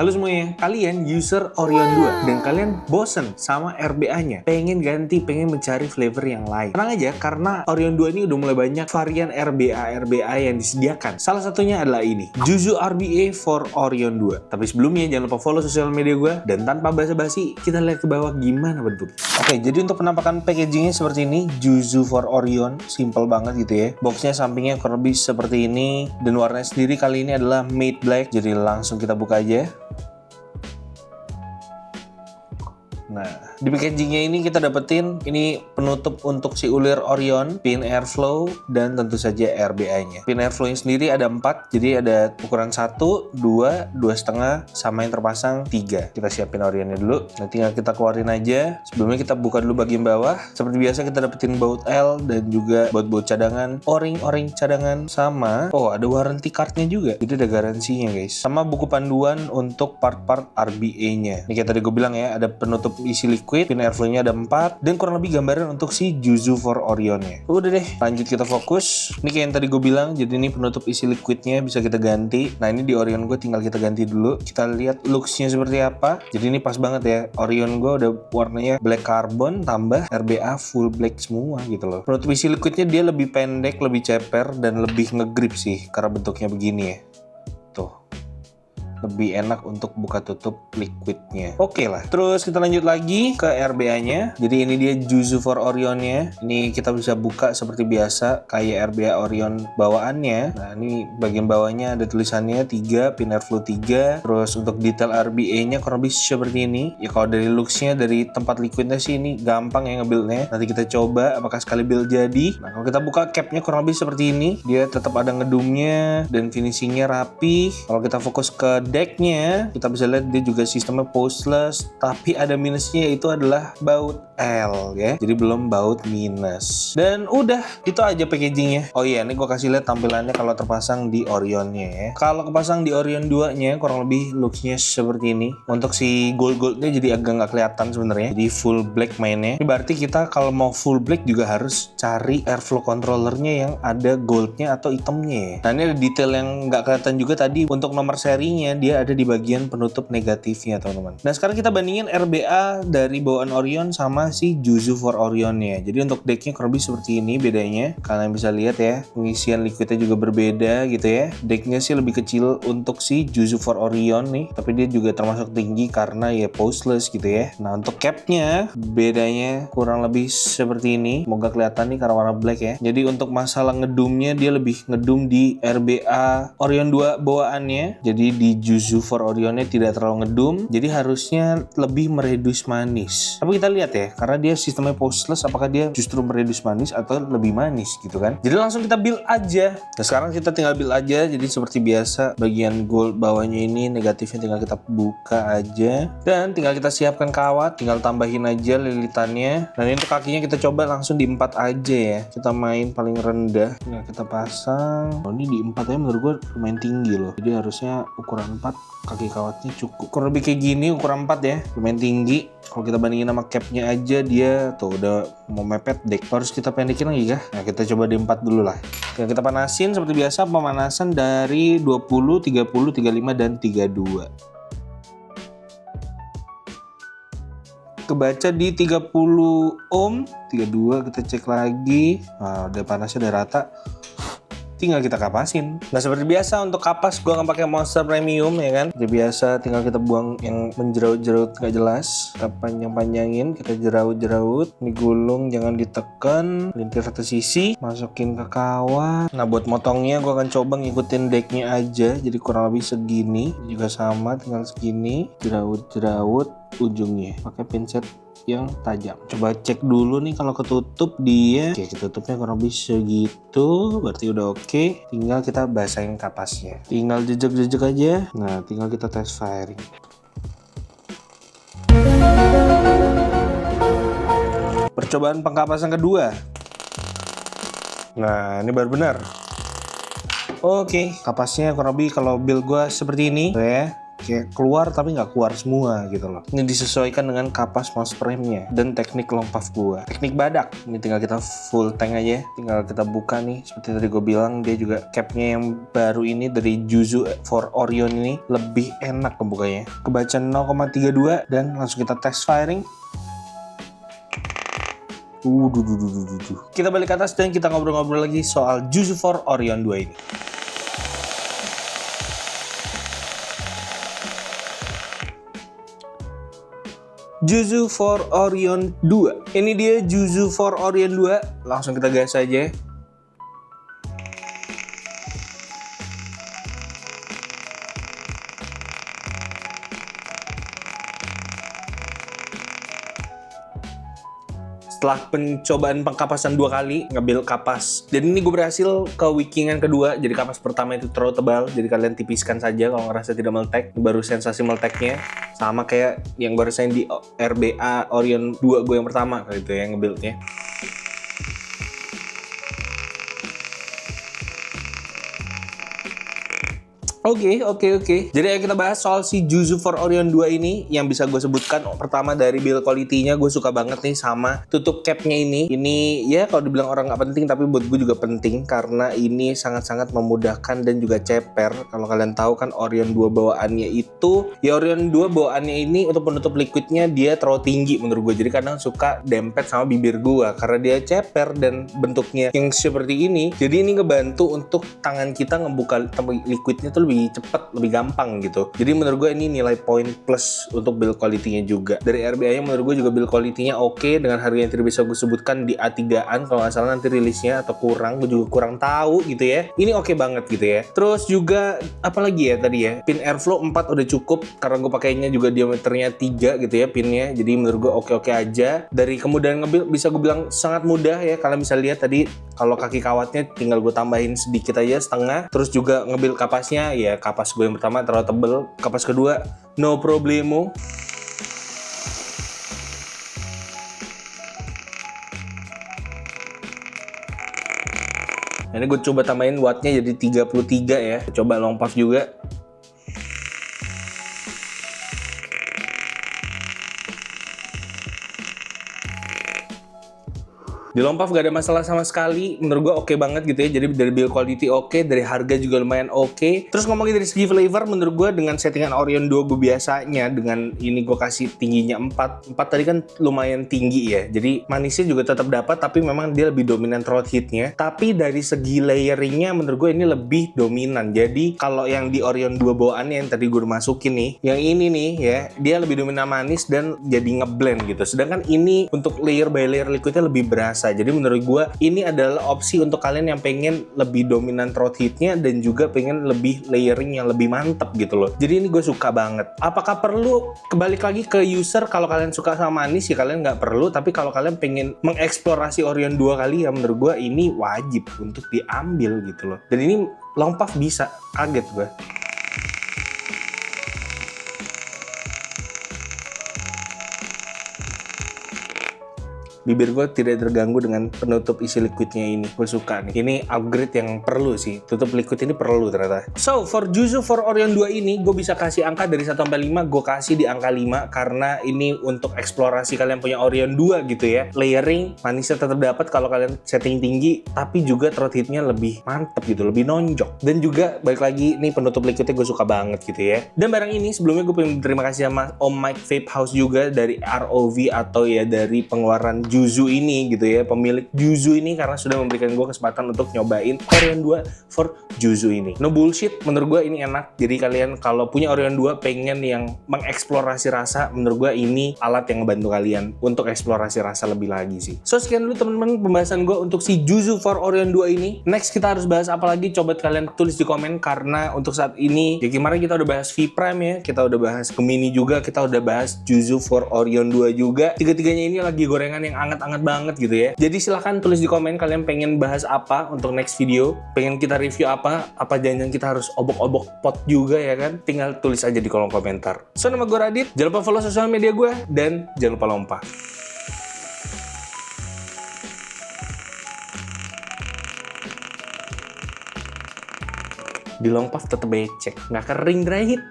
Halo semuanya, kalian user Orion 2 dan kalian bosen sama RBA-nya, pengen ganti, pengen mencari flavor yang lain. Tenang aja, karena Orion 2 ini udah mulai banyak varian RBA yang disediakan. Salah satunya adalah ini, Juzu RBA for Orion 2. Tapi sebelumnya jangan lupa follow sosial media gue, dan tanpa basa-basi, kita lihat ke bawah gimana bentuknya. Oke, jadi untuk penampakan packagingnya seperti ini, Juzu for Orion, simple banget gitu ya. Boxnya sampingnya kurang lebih seperti ini, dan warnanya sendiri kali ini adalah matte black, jadi langsung kita buka aja. Nah, di packagingnya ini kita dapetin ini penutup untuk si ulir Orion, pin airflow, dan tentu saja RBA-nya. Pin airflow-nya sendiri ada 4, jadi ada ukuran 1, 2, 2,5, sama yang terpasang 3. Kita siapin Orionnya dulu, nanti tinggal kita keluarin aja. Sebelumnya kita buka dulu bagian bawah. Seperti biasa kita dapetin baut L dan juga baut-baut cadangan, o-ring cadangan, sama ada warranty card-nya juga. Jadi ada garansinya guys. Sama buku panduan untuk part-part RBA-nya. Ini kayak tadi gue bilang ya, ada penutup isi liquid, pin airflow-nya ada 4, dan kurang lebih gambaran untuk si Juzu for Orion-nya. Udah deh, lanjut kita fokus. Ini kayak yang tadi gue bilang, jadi ini penutup isi liquidnya bisa kita ganti. Nah ini di Orion gue tinggal kita ganti dulu. Kita lihat looks-nya seperti apa. Jadi ini pas banget ya, Orion gue udah warnanya black carbon tambah RBA full black semua gitu loh. Penutup isi liquidnya dia lebih pendek, lebih ceper, dan lebih ngegrip sih karena bentuknya begini ya. Tuh, lebih enak untuk buka tutup liquidnya. Oke lah. Terus kita lanjut lagi ke RBA-nya. Jadi ini dia Juzu for Orion-nya. Ini kita bisa buka seperti biasa kayak RBA Orion bawaannya. Nah, ini bagian bawahnya ada tulisannya 3, pin airflow 3. Terus untuk detail RBA-nya kurang lebih seperti ini. Ya kalau dari looks-nya, dari tempat liquidnya sih ini gampang ya nge-build-nya. Nanti kita coba apakah sekali build jadi. Nah, kalau kita buka cap-nya kurang lebih seperti ini. Dia tetap ada ngedumnya dan finishing-nya rapi. Kalau kita fokus ke decknya, kita bisa lihat dia juga sistemnya postless, tapi ada minusnya, yaitu adalah baut L ya, jadi belum baut minus. Dan udah, itu aja packagingnya. Oh iya, ini gue kasih lihat tampilannya kalau terpasang di Orionnya ya. Kalau kepasang di Orion 2 nya kurang lebih looksnya seperti ini. Untuk si gold-goldnya jadi agak nggak kelihatan sebenarnya, jadi full black mainnya. Ini berarti kita kalau mau full black juga harus cari airflow controllernya yang ada goldnya atau hitamnya ya. Nah ini ada detail yang nggak kelihatan juga tadi untuk nomor serinya, dia ada di bagian penutup negatifnya teman-teman. Nah sekarang kita bandingin RBA dari bawaan Orion sama si Juzu for Orion-nya. Jadi untuk decknya kurang lebih seperti ini bedanya. Kalian bisa lihat ya, pengisian liquidnya juga berbeda gitu ya. Decknya sih lebih kecil untuk si Juzu for Orion nih, tapi dia juga termasuk tinggi karena ya postless gitu ya. Nah untuk capnya bedanya kurang lebih seperti ini. Semoga kelihatan nih karena warna black ya. Jadi untuk masalah ngedumnya, dia lebih ngedum di RBA Orion 2 bawaannya. Jadi di Juzu for Orionnya tidak terlalu ngedum, jadi harusnya lebih meredus manis. Tapi kita lihat ya, karena dia sistemnya postless, apakah dia justru meredus manis atau lebih manis gitu kan. Jadi langsung kita build aja. Nah sekarang kita tinggal build aja. Jadi seperti biasa, bagian gold bawahnya ini negatifnya tinggal kita buka aja, dan tinggal kita siapkan kawat, tinggal tambahin aja lilitannya. Dan ini untuk kakinya kita coba langsung di 4 aja ya. Kita main paling rendah, tinggal kita pasang. Ini di 4 ya, menurut gue lumayan tinggi loh, jadi harusnya ukuran 4 kaki kawatnya cukup. Kurang lebih kayak gini, ukuran 4 ya, lumayan tinggi. Kalau kita bandingin sama capnya aja, dia tuh udah mau mepet deck. Harus kita pendekin lagi kah? Nah kita coba di 4 dulu lah. Kita panasin seperti biasa, pemanasan dari 20, 30, 35, dan 32. Kebaca di 30 ohm. 32 kita cek lagi. Nah udah panasnya udah rata, tinggal kita kapasin. Nah seperti biasa untuk kapas gue nggak pakai Monster Premium ya kan. Seperti biasa tinggal kita buang yang menjeraut-jeraut nggak jelas. Kita panjang-panjangin, kita jeraut-jeraut. Ini gulung jangan ditekan, lintir satu sisi, masukin ke kawat. Nah buat motongnya gue akan coba ngikutin decknya aja. Jadi kurang lebih segini, juga sama, tinggal segini. Jeraut-jeraut ujungnya pakai pinset yang tajam. Coba cek dulu nih kalau ketutup dia. Oke, ketutupnya kurang lebih segitu, berarti udah oke. Tinggal kita basahin kapasnya. Tinggal jejak-jejak aja. Nah, tinggal kita test firing. Percobaan pengkapasan kedua. Nah, ini baru benar. Oke, kapasnya kurang lebih kalau build gue seperti ini. Tuh ya. kayak keluar tapi nggak keluar semua gitu loh. Ini disesuaikan dengan kapas mouse frame-nya dan teknik long puff gua. Teknik badak, ini tinggal kita full tank aja, tinggal kita buka nih. Seperti tadi gue bilang, dia juga capnya yang baru ini dari Juzu for Orion ini lebih enak pembukanya. Kebaca 0,32 dan langsung kita test firing. Kita balik ke atas dan kita ngobrol-ngobrol lagi soal Juzu for Orion 2 ini. Juzu for Orion 2. Ini dia Juzu for Orion 2. Langsung kita gas aja. Setelah pencobaan pengkapasan 2 kali, ngebuild kapas. Dan ini gue berhasil ke wikingan kedua. Jadi kapas pertama itu terlalu tebal, jadi kalian tipiskan saja kalau ngerasa tidak meletek. Baru sensasi meleteknya. Sama kayak yang gue rasain di RBA Orion 2 gue yang pertama, gitu ya, ngebuildnya. Oke. Jadi ayo kita bahas soal si Juzu for Orion 2 ini. Yang bisa gue sebutkan pertama dari build quality-nya, gue suka banget nih sama tutup cap-nya ini. Ini ya kalau dibilang orang nggak penting, tapi buat gue juga penting karena ini sangat-sangat memudahkan dan juga ceper. Kalau kalian tahu kan Orion 2 bawaannya itu, ya Orion 2 bawaannya ini untuk penutup liquidnya dia terlalu tinggi menurut gue. Jadi kadang suka dempet sama bibir gue karena dia ceper dan bentuknya yang seperti ini. Jadi ini ngebantu untuk tangan kita ngebuka liquidnya tuh lebih cepet, lebih gampang gitu. Jadi menurut gue ini nilai poin plus untuk build quality-nya juga. Dari RBA-nya menurut gue juga build quality-nya oke, dengan harga yang tidak bisa gue sebutkan di A3-an kalau nggak salah nanti rilisnya atau kurang, gue juga kurang tahu gitu ya. Ini oke banget gitu ya. Terus juga apalagi ya tadi ya, pin airflow 4 udah cukup karena gue pakainya juga diameternya 3 gitu ya pinnya. Jadi menurut gue oke-oke aja. Dari kemudahan ngebuild bisa gue bilang sangat mudah ya. Kalian bisa lihat tadi kalau kaki kawatnya tinggal gue tambahin sedikit aja, setengah. Terus juga ngebuild kapasnya ya, kapas gue yang pertama terlalu tebel, kapas kedua no problemo. Ini gue coba tambahin wattnya jadi 33 ya. Coba long puff juga. Di long puff gak ada masalah sama sekali, menurut gue oke banget gitu ya. Jadi dari build quality oke, dari harga juga lumayan oke. Terus ngomongin dari segi flavor, menurut gue dengan settingan Orion 2 gue biasanya, dengan ini gue kasih tingginya 4 tadi kan lumayan tinggi ya. Jadi manisnya juga tetap dapat, tapi memang dia lebih dominan throat heatnya. Tapi dari segi layeringnya menurut gue ini lebih dominan. Jadi kalau yang di Orion 2 bawaannya yang tadi gue masukin nih, yang ini nih ya, dia lebih dominan manis dan jadi ngeblend gitu. Sedangkan ini untuk layer by layer liquidnya lebih berasa. Jadi menurut gue ini adalah opsi untuk kalian yang pengen lebih dominan throat heatnya dan juga pengen lebih layering yang lebih mantep gitu loh. Jadi ini gue suka banget. Apakah perlu? Kebalik lagi ke user, kalau kalian suka sama manis ya kalian nggak perlu. Tapi kalau kalian pengen mengeksplorasi Orion 2 kali ya menurut gue ini wajib untuk diambil gitu loh. Dan ini long puff bisa, kaget gue. Bibir gue tidak terganggu dengan penutup isi liquidnya ini. Gue suka nih. Ini upgrade yang perlu sih. Tutup liquid ini perlu ternyata. So, for Juzu for Orion 2 ini, gue bisa kasih angka dari 1 sampai 5. Gue kasih di angka 5 karena ini untuk eksplorasi kalian punya Orion 2 gitu ya. Layering, manisnya tetap dapat kalau kalian setting tinggi. Tapi juga throat heatnya lebih mantep gitu. Lebih nonjok. Dan juga, balik lagi, nih penutup liquidnya gue suka banget gitu ya. Dan barang ini, sebelumnya gue pengen berterima kasih sama Om Mike Vape House juga dari ROV atau ya dari pengeluaran Juzu ini gitu ya, pemilik Juzu ini, karena sudah memberikan gue kesempatan untuk nyobain Orion 2 for Juzu ini. No bullshit, menurut gue ini enak. Jadi kalian kalau punya Orion 2 pengen yang mengeksplorasi rasa, menurut gue ini alat yang ngebantu kalian untuk eksplorasi rasa lebih lagi sih. So sekian dulu teman-teman pembahasan gue untuk si Juzu for Orion 2 ini. Next kita harus bahas apa lagi? Coba kalian tulis di komen, karena untuk saat ini ya kemarin kita udah bahas V-Prime ya, kita udah bahas Gemini juga, kita udah bahas Juzu for Orion 2 juga. Tiga-tiganya ini lagi gorengan yang anget-anget banget gitu ya. Jadi silahkan tulis di komen kalian pengen bahas apa untuk next video, pengen kita review apa jangan-jangan kita harus obok-obok pot juga ya kan. Tinggal tulis aja di kolom komentar. So nama gue Radit, jangan lupa follow sosial media gue dan jangan lupa lompat. Di long puff tetep becek, nggak kering dry heat.